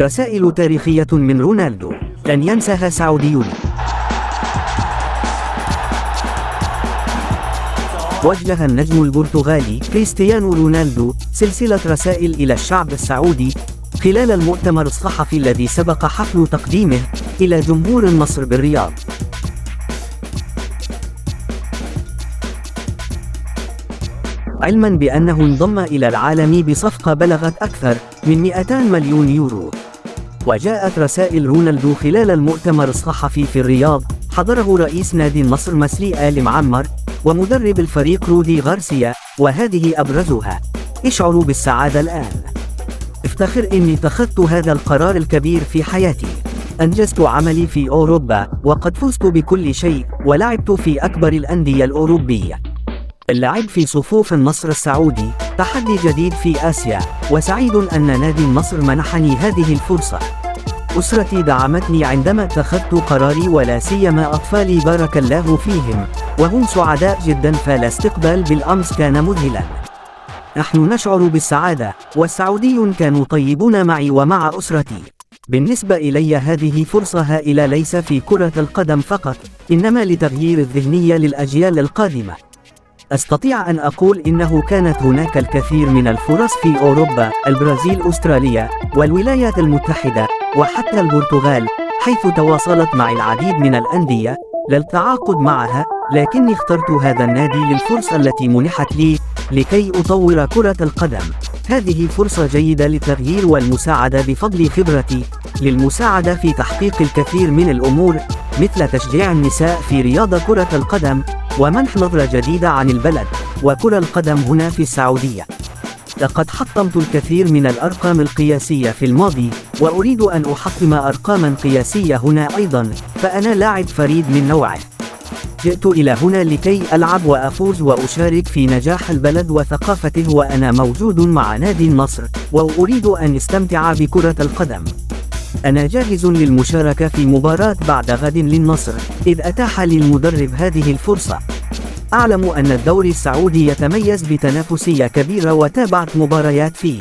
رسائل تاريخية من رونالدو لن ينساها سعوديون. وجه النجم البرتغالي كريستيانو رونالدو سلسلة رسائل إلى الشعب السعودي خلال المؤتمر الصحفي الذي سبق حفل تقديمه إلى جمهور النصر بالرياض. علما بأنه انضم إلى العالم بصفقة بلغت أكثر من 200 مليون يورو. وجاءت رسائل رونالدو خلال المؤتمر الصحفي في الرياض حضره رئيس نادي النصر مسلي آل معمر ومدرب الفريق رودي غارسيا، وهذه أبرزها: اشعروا بالسعادة الآن. افتخر إني اتخذت هذا القرار الكبير في حياتي. أنجزت عملي في أوروبا وقد فزت بكل شيء ولعبت في أكبر الأندية الأوروبية. اللعب في صفوف النصر السعودي تحدي جديد في آسيا، وسعيد أن نادي النصر منحني هذه الفرصة. أسرتي دعمتني عندما اتخذت قراري ولا سيما أطفالي بارك الله فيهم، وهم سعداء جدا، فالاستقبال بالأمس كان مذهلا. نحن نشعر بالسعادة والسعوديون كانوا طيبون معي ومع أسرتي. بالنسبة إلي هذه فرصة هائلة ليس في كرة القدم فقط، إنما لتغيير الذهنية للأجيال القادمة. أستطيع أن أقول إنه كانت هناك الكثير من الفرص في أوروبا، البرازيل، أستراليا، والولايات المتحدة، وحتى البرتغال، حيث تواصلت معي العديد من الأندية للتعاقد معها، لكني اخترت هذا النادي للفرصة التي منحت لي لكي أطور كرة القدم. هذه فرصة جيدة للتغيير والمساعدة بفضل خبرتي للمساعدة في تحقيق الكثير من الأمور، مثل تشجيع النساء في رياضة كرة القدم ومنح نظرة جديدة عن البلد وكرة القدم هنا في السعودية. لقد حطمت الكثير من الأرقام القياسية في الماضي، وأريد أن أحطم أرقاما قياسية هنا أيضا، فأنا لاعب فريد من نوعه. جئت إلى هنا لكي ألعب وأفوز وأشارك في نجاح البلد وثقافته، وأنا موجود مع نادي النصر وأريد أن أستمتع بكرة القدم. أنا جاهز للمشاركة في مباراة بعد غد للنصر إذ أتاح لي المدرب هذه الفرصة. أعلم أن الدوري السعودي يتميز بتنافسية كبيرة وتابعت مباريات فيه.